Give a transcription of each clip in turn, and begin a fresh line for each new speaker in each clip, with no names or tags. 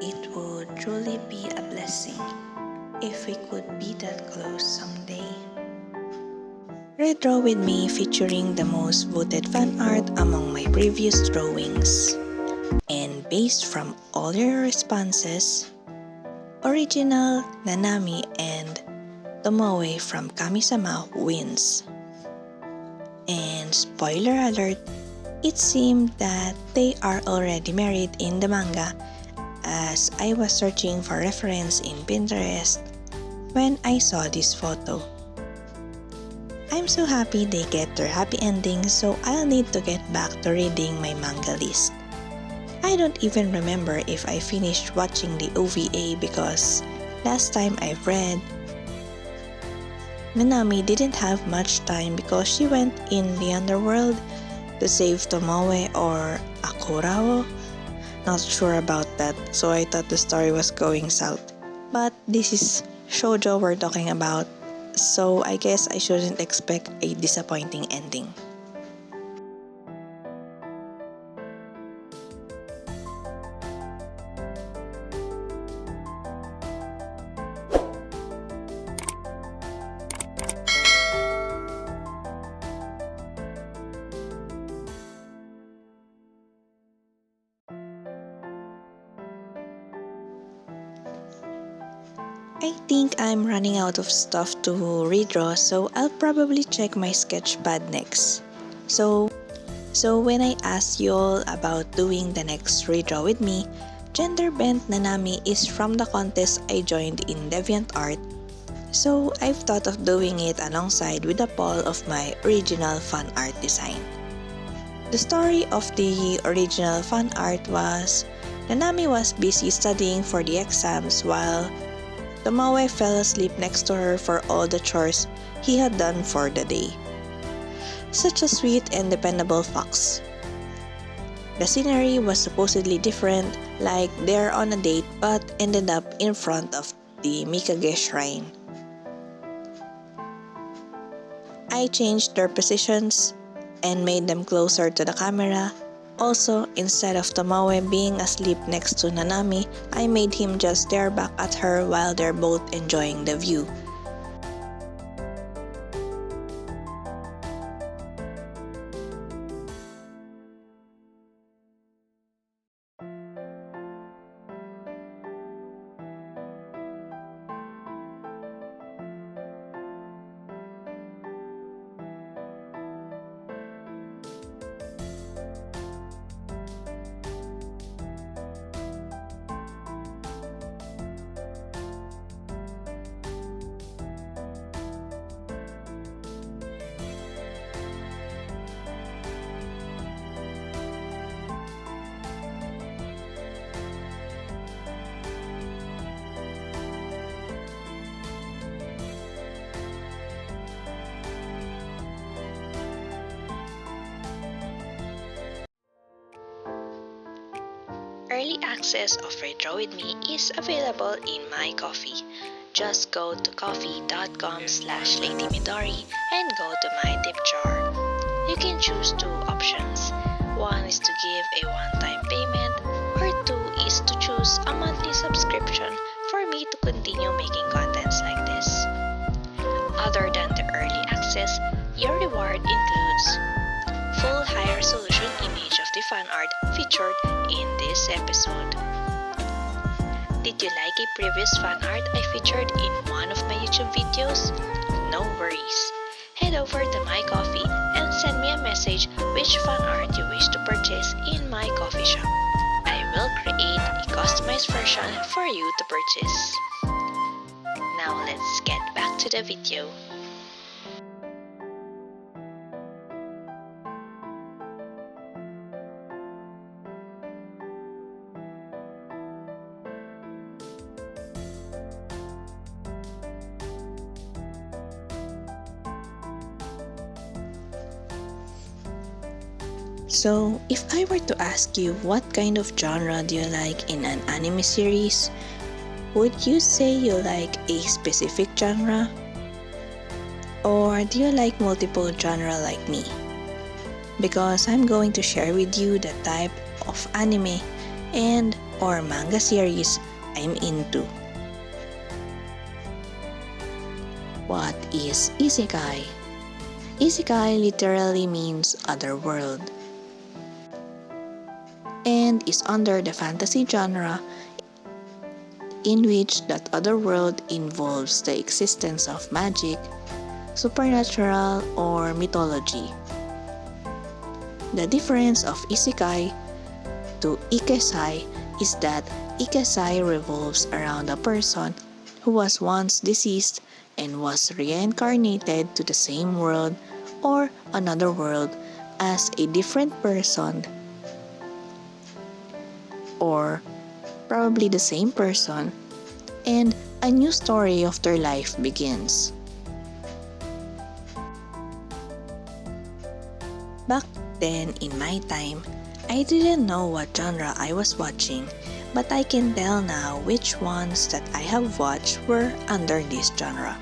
It would truly be a blessing if we could be that close someday. ReDraw with me featuring the most voted fan art among my previous drawings. And based from all your responses, original, Nanami, and Tomoe from Kamisama wins. And spoiler alert, it seemed that they are already married in the manga, as I was searching for reference in Pinterest when I saw this photo. I'm so happy they get their happy ending, so I'll need to get back to reading my manga list. I don't even remember if I finished watching the OVA because last time I've read, Nanami didn't have much time because she went in the underworld to save Tomoe or Akurao. Not sure about that, so I thought the story was going south. But this is Shojo we're talking about, so I guess I shouldn't expect a disappointing ending. I think I'm running out of stuff to redraw, so I'll probably check my sketchpad next. So when I asked you all about doing the next redraw with me, Gender Bent Nanami is from the contest I joined in DeviantArt, so I've thought of doing it alongside with a poll of my original fan art design. The story of the original fan art was Nanami was busy studying for the exams while Tomoe fell asleep next to her for all the chores he had done for the day. Such a sweet and dependable fox. The scenery was supposedly different, like they're on a date but ended up in front of the Mikage shrine. I changed their positions and made them closer to the camera. Also, instead of Tomoe being asleep next to Nanami, I made him just stare back at her while they're both enjoying the view. Early access of ReDraw with me is available in my Ko-fi. Just go to ko-fi.com/LadyMidori and go to my tip jar. You can choose two options. One is to give a one-time payment, or two is to choose a monthly subscription for me to continue making contents like this. Other than the early access, your reward includes full high-resolution image of the fan art featured in this episode. Did you like a previous fan art I featured in one of my YouTube videos? No worries. Head over to my Ko-fi and send me a message which fan art you wish to purchase in my coffee shop. I will create a customized version for you to purchase. Now let's get back to the video. So, if I were to ask you what kind of genre do you like in an anime series, would you say you like a specific genre? Or do you like multiple genre like me? Because I'm going to share with you the type of anime and or manga series I'm into. What is Isekai? Isekai literally means other world and is under the fantasy genre in which that other world involves the existence of magic, supernatural, or mythology. The difference of Isekai to Ikesai is that Ikesai revolves around a person who was once deceased and was reincarnated to the same world or another world as a different person, or probably the same person, and a new story of their life begins. Back then, in my time, I didn't know what genre I was watching, but I can tell now which ones that I have watched were under this genre.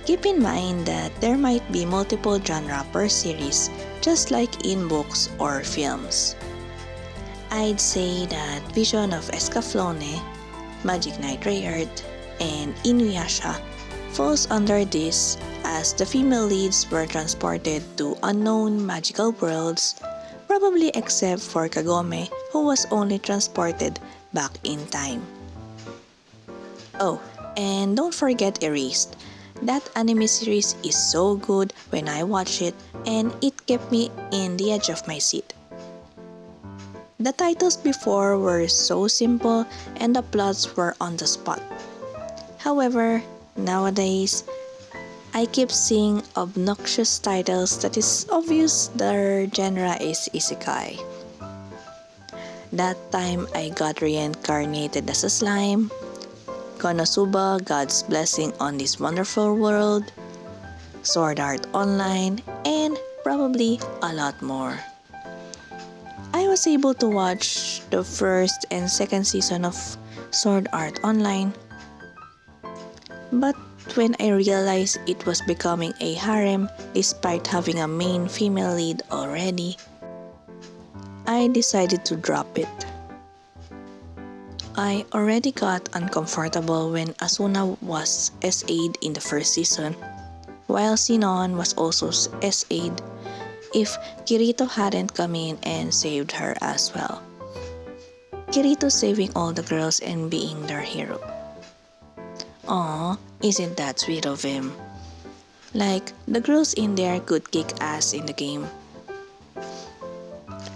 Keep in mind that there might be multiple genre per series, just like in books or films. I'd say that Vision of Escaflowne, Magic Knight Rayard, and Inuyasha falls under this, as the female leads were transported to unknown magical worlds, probably except for Kagome, who was only transported back in time. Oh, and don't forget Erased. That anime series is so good when I watch it, and it kept me in the edge of my seat. The titles before were so simple and the plots were on the spot. However, nowadays, I keep seeing obnoxious titles that is obvious their genre is Isekai. That time I got reincarnated as a slime, Konosuba, God's Blessing on This Wonderful World, Sword Art Online, and probably a lot more. I was able to watch the first and second season of Sword Art Online, but when I realized it was becoming a harem despite having a main female lead already, I decided to drop it. I already got uncomfortable when Asuna was SA'd in the first season, while Sinon was also SA'd if Kirito hadn't come in and saved her as well. Kirito saving all the girls and being their hero. Aw, isn't that sweet of him? Like, the girls in there could kick ass in the game.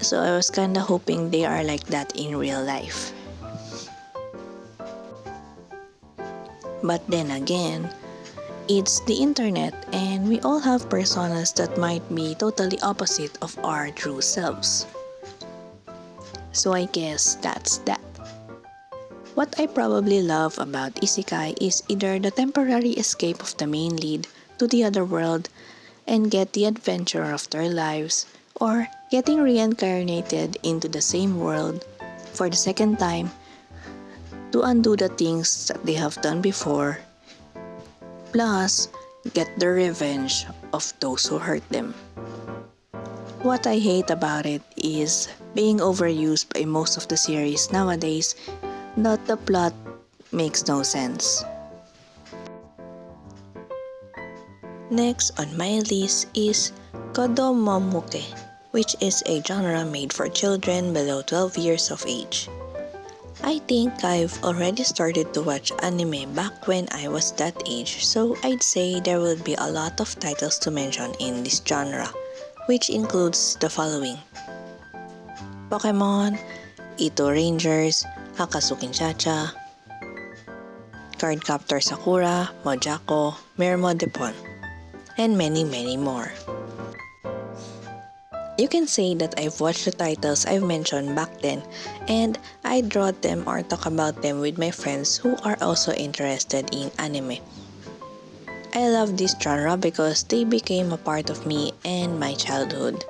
So I was kinda hoping they are like that in real life. But then again, it's the internet and we all have personas that might be totally opposite of our true selves. So I guess that's that. What I probably love about Isekai is either the temporary escape of the main lead to the other world and get the adventure of their lives, or getting reincarnated into the same world for the second time to undo the things that they have done before, plus get the revenge of those who hurt them. What I hate about it is being overused by most of the series nowadays, that the plot makes no sense. Next on my list is Kodomomuke, which is a genre made for children below 12 years of age. I think I've already started to watch anime back when I was that age, so I'd say there will be a lot of titles to mention in this genre, which includes the following: Pokemon, Ito Rangers, Akatsuki Chacha, Cardcaptor Sakura, Mojako, Mermodepon, and many more. You can say that I've watched the titles I've mentioned back then, and I draw them or talk about them with my friends who are also interested in anime. I love this genre because they became a part of me and my childhood.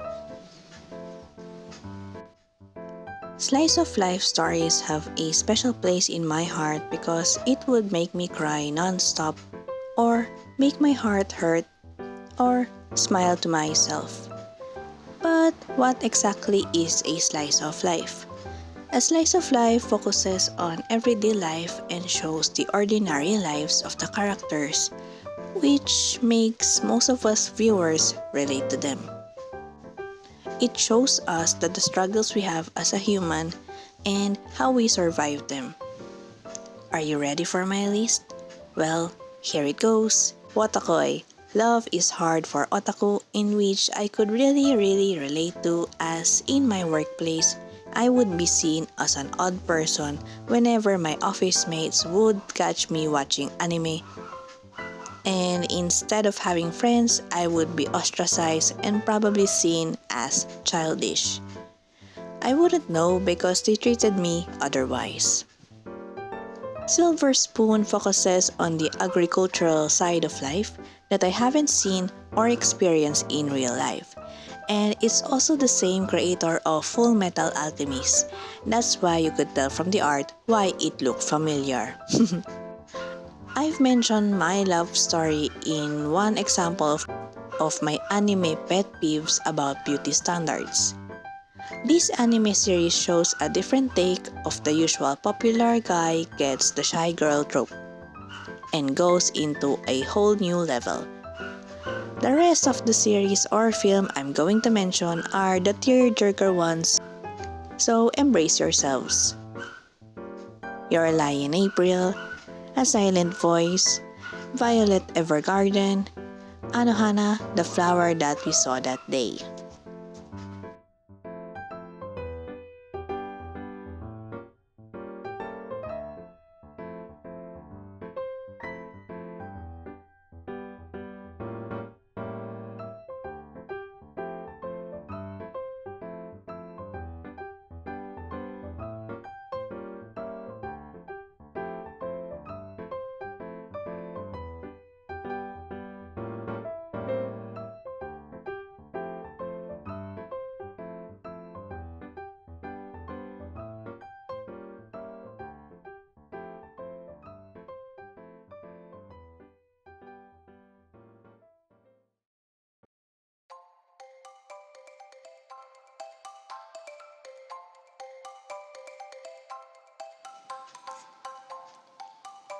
Slice of life stories have a special place in my heart because it would make me cry non-stop, or make my heart hurt, or smile to myself. But what exactly is a slice of life? A slice of life focuses on everyday life and shows the ordinary lives of the characters, which makes most of us viewers relate to them. It shows us that the struggles we have as a human and how we survive them. Are you ready for my list? Well, here it goes. Wotakoi. Love is hard for otaku, in which I could really relate to, as in my workplace, I would be seen as an odd person whenever my office mates would catch me watching anime. And instead of having friends, I would be ostracized and probably seen as childish. I wouldn't know because they treated me otherwise. Silver Spoon focuses on the agricultural side of life that I haven't seen or experienced in real life. And it's also the same creator of Full Metal Alchemist. That's why you could tell from the art why it looked familiar. I've mentioned my love story in one example of my anime pet peeves about beauty standards. This anime series shows a different take of the usual popular guy gets the shy girl trope and goes into a whole new level. The rest of the series or film I'm going to mention are the tearjerker ones, so embrace yourselves. Your Lie in April, A Silent Voice, Violet Evergarden, Anohana, the flower that we saw that day.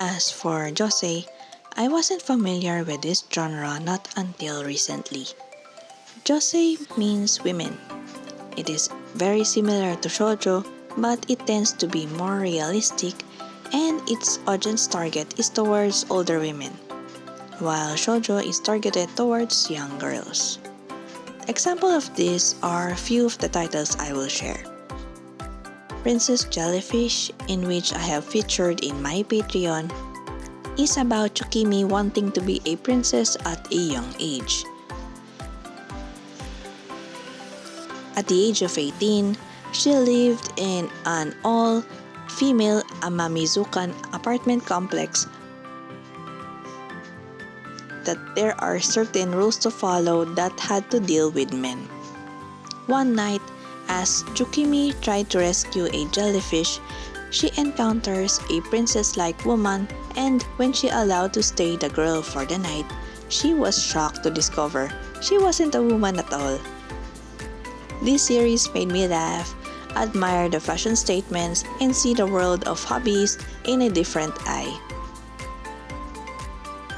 As for Josei, I wasn't familiar with this genre not until recently. Josei means women. It is very similar to Shojo, but it tends to be more realistic and its audience target is towards older women, while Shojo is targeted towards young girls. Example of this are a few of the titles I will share. Princess Jellyfish, in which I have featured in my Patreon, is about Tsukimi wanting to be a princess at a young age. At the age of 18, she lived in an all-female Amamizukan apartment complex that there are certain rules to follow that had to deal with men. One night, as Tsukimi tried to rescue a jellyfish, she encounters a princess-like woman, and when she allowed to stay the girl for the night, she was shocked to discover she wasn't a woman at all. This series made me laugh, admire the fashion statements, and see the world of hobbies in a different eye.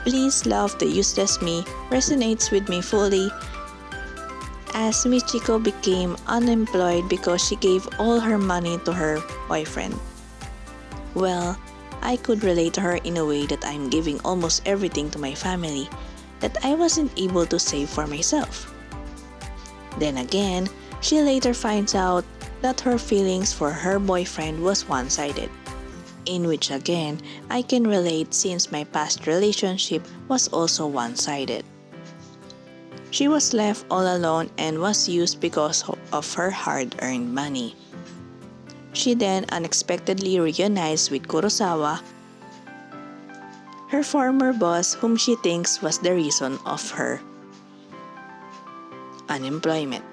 Please Love the Useless Me resonates with me fully, as Michiko became unemployed because she gave all her money to her boyfriend. Well, I could relate to her in a way that I'm giving almost everything to my family that I wasn't able to save for myself. Then again, she later finds out that her feelings for her boyfriend was one-sided, in which again, I can relate since my past relationship was also one-sided. She was left all alone and was used because of her hard-earned money. She then unexpectedly reunites with Kurosawa, her former boss whom she thinks was the reason of her unemployment.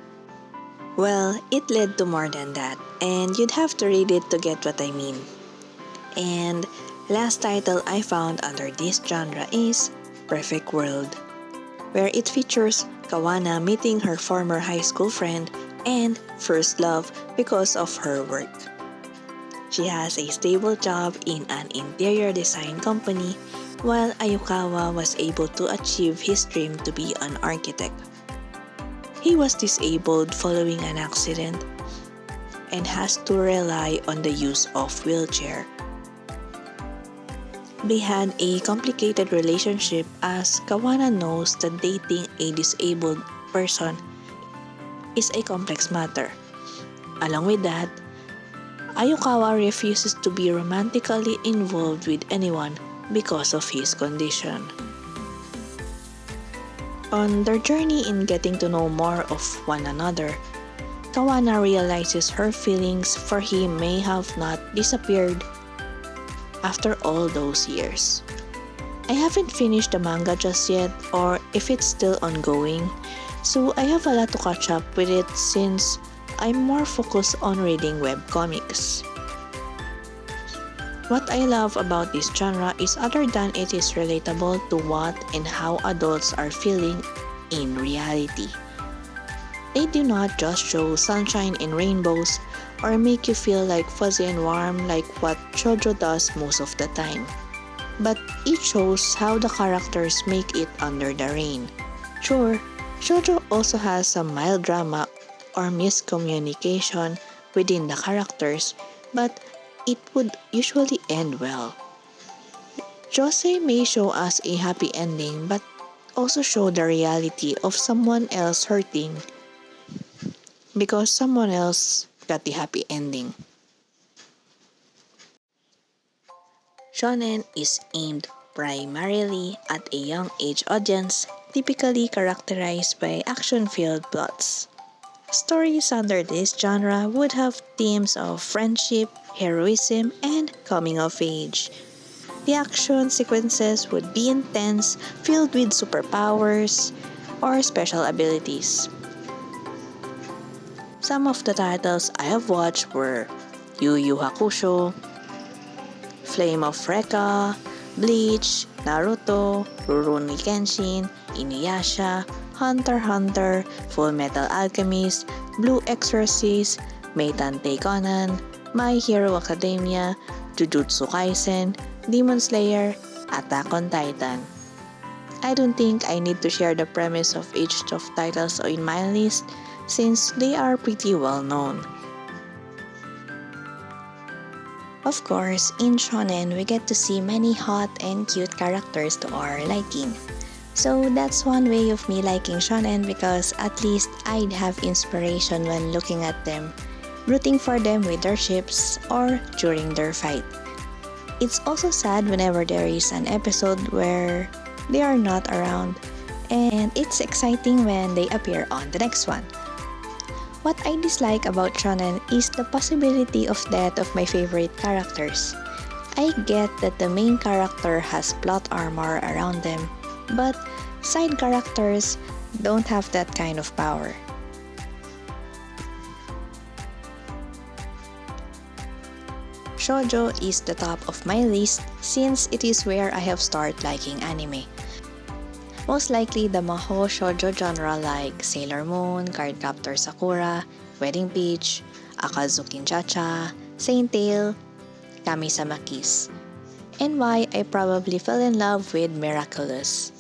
Well, it led to more than that, and you'd have to read it to get what I mean. And last title I found under this genre is Perfect World, where it features Kawana meeting her former high school friend and first love because of her work. She has a stable job in an interior design company, while Ayukawa was able to achieve his dream to be an architect. He was disabled following an accident and has to rely on the use of wheelchair. They had a complicated relationship as Kawana knows that dating a disabled person is a complex matter. Along with that, Ayukawa refuses to be romantically involved with anyone because of his condition. On their journey in getting to know more of one another, Kawana realizes her feelings for him may have not disappeared after all those years. I haven't finished the manga just yet, or if it's still ongoing, so I have a lot to catch up with it since I'm more focused on reading webcomics. What I love about this genre is other than it is relatable to what and how adults are feeling in reality. They do not just show sunshine and rainbows or make you feel like fuzzy and warm like what Shojo does most of the time. But it shows how the characters make it under the rain. Sure, Shojo also has some mild drama or miscommunication within the characters, but it would usually end well. Josei may show us a happy ending but also show the reality of someone else hurting because someone else got the happy ending. Shonen is aimed primarily at a young age audience, typically characterized by action-filled plots. Stories under this genre would have themes of friendship, heroism, and coming of age. The action sequences would be intense, filled with superpowers or special abilities. Some of the titles I have watched were Yu Yu Hakusho, Flame of Recca, Bleach, Naruto, Rurouni Kenshin, Inuyasha, Hunter x Hunter, Full Metal Alchemist, Blue Exorcist, Meitantei Conan, My Hero Academia, Jujutsu Kaisen, Demon Slayer, Attack on Titan. I don't think I need to share the premise of each of titles in my list since they are pretty well known. Of course, in Shonen, we get to see many hot and cute characters to our liking. So that's one way of me liking Shonen because at least I'd have inspiration when looking at them, rooting for them with their ships or during their fight. It's also sad whenever there is an episode where they are not around, and it's exciting when they appear on the next one. What I dislike about Shonen is the possibility of death of my favorite characters. I get that the main character has plot armor around them, but side characters don't have that kind of power. Shojo is the top of my list since it is where I have started liking anime. Most likely the Mahou Shoujo genre like Sailor Moon, Cardcaptor Sakura, Wedding Peach, Akazukin Cha-Cha, Saint Tail, Kamisama Kiss, and why I probably fell in love with Miraculous,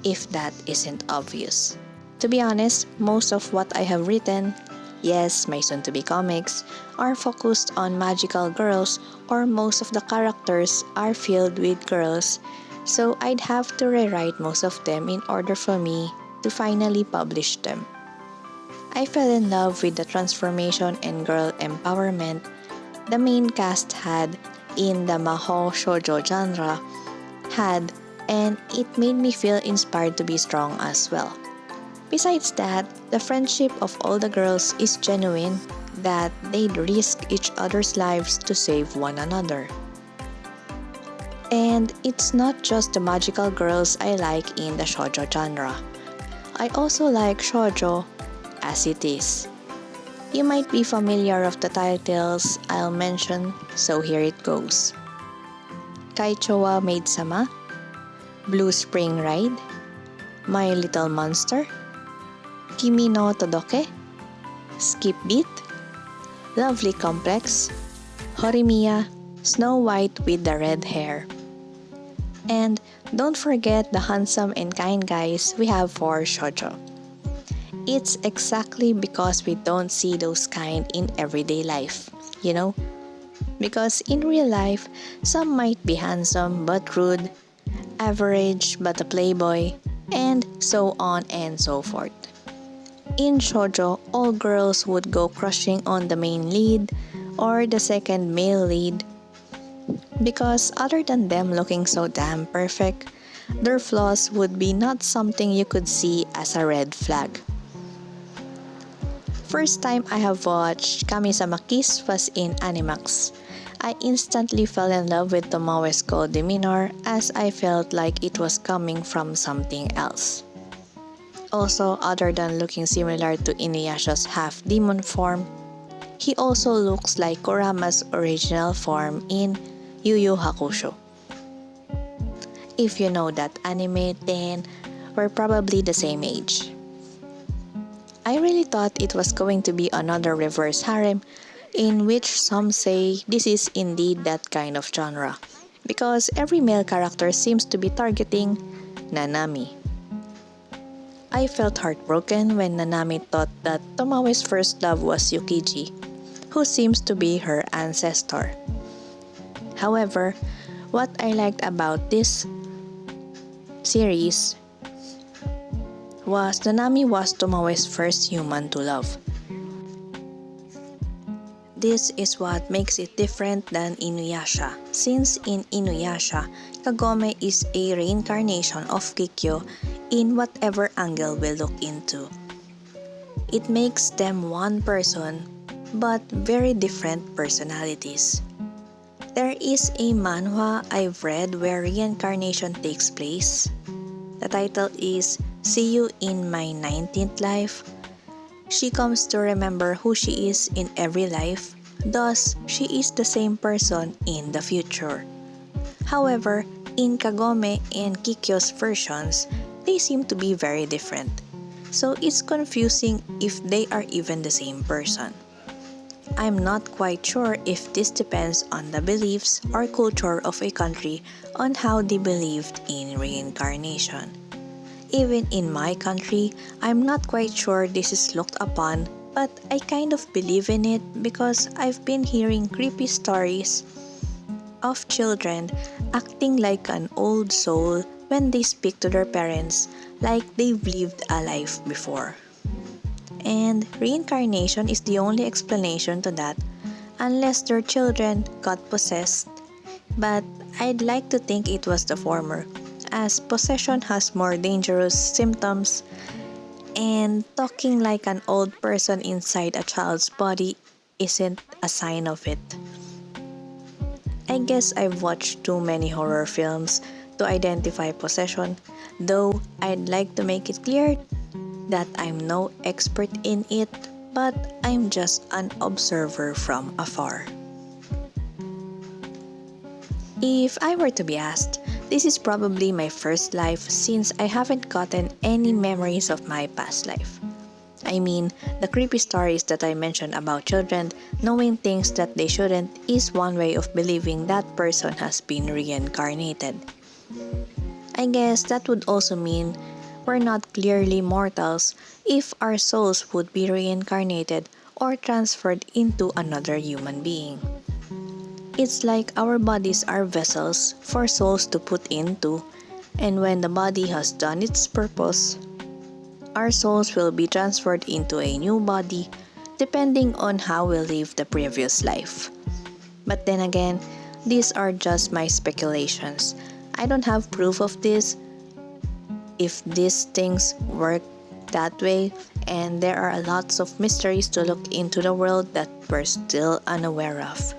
if that isn't obvious. To be honest, most of what I have written, yes, my soon-to-be comics, are focused on magical girls or most of the characters are filled with girls, so I'd have to rewrite most of them in order for me to finally publish them. I fell in love with the transformation and girl empowerment the main cast had in the Mahou Shoujo genre had, and it made me feel inspired to be strong as well. Besides that, the friendship of all the girls is genuine, that they'd risk each other's lives to save one another. And it's not just the magical girls I like in the shoujo genre. I also like shoujo as it is. You might be familiar of the titles I'll mention, so here it goes. Kaicho wa Maid-sama, Blue Spring Ride, My Little Monster, Kimi no Todoke, Skip Beat, Lovely Complex, Horimiya, Snow White with the red hair. And don't forget the handsome and kind guys we have for Shojo. It's exactly because we don't see those kind in everyday life, you know? Because in real life, some might be handsome but rude, average but a playboy, and so on and so forth. In shoujo, all girls would go crushing on the main lead or the second male lead because other than them looking so damn perfect, their flaws would be not something you could see as a red flag. First time I have watched Kamisama Kiss was in Animax. I instantly fell in love with Tomoe's cold demeanor as I felt like it was coming from something else. Also, other than looking similar to Inuyasha's half-demon form, he also looks like Kurama's original form in Yu Yu Hakusho. If you know that anime, then we're probably the same age. I really thought it was going to be another reverse harem, in which some say this is indeed that kind of genre, because every male character seems to be targeting Nanami. I felt heartbroken when Nanami thought that Tomoe's first love was Yukiji, who seems to be her ancestor. However, what I liked about this series was Nanami was Tomoe's first human to love. This is what makes it different than Inuyasha, since in Inuyasha, Kagome is a reincarnation of Kikyo in whatever angle we look into. It makes them one person, but very different personalities. There is a manhwa I've read where reincarnation takes place. The title is See You in My 19th Life. She comes to remember who she is in every life, thus she is the same person in the future. However, in Kagome and Kikyo's versions, they seem to be very different. So it's confusing if they are even the same person. I'm not quite sure if this depends on the beliefs or culture of a country on how they believed in reincarnation. Even in my country, I'm not quite sure this is looked upon, but I kind of believe in it because I've been hearing creepy stories of children acting like an old soul when they speak to their parents like they've lived a life before. And reincarnation is the only explanation to that, unless their children got possessed. But I'd like to think it was the former, as possession has more dangerous symptoms, and talking like an old person inside a child's body isn't a sign of it. I guess I've watched too many horror films to identify possession, though I'd like to make it clear that I'm no expert in it, but I'm just an observer from afar. If I were to be asked, this is probably my first life since I haven't gotten any memories of my past life. I mean, the creepy stories that I mentioned about children knowing things that they shouldn't is one way of believing that person has been reincarnated. I guess that would also mean we're not clearly mortals if our souls would be reincarnated or transferred into another human being. It's like our bodies are vessels for souls to put into, and when the body has done its purpose, our souls will be transferred into a new body depending on how we live the previous life. But then again, these are just my speculations. I don't have proof of this, if these things work that way, and there are lots of mysteries to look into the world that we're still unaware of.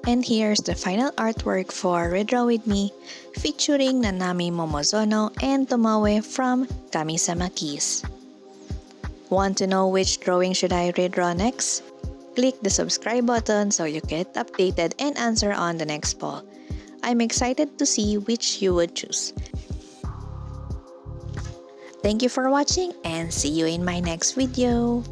And here's the final artwork for ReDraw with Me, featuring Nanami Momozono and Tomoe from Kamisama Kiss. Want to know which drawing should I redraw next? Click the subscribe button so you get updated and answer on the next poll. I'm excited to see which you would choose. Thank you for watching and see you in my next video.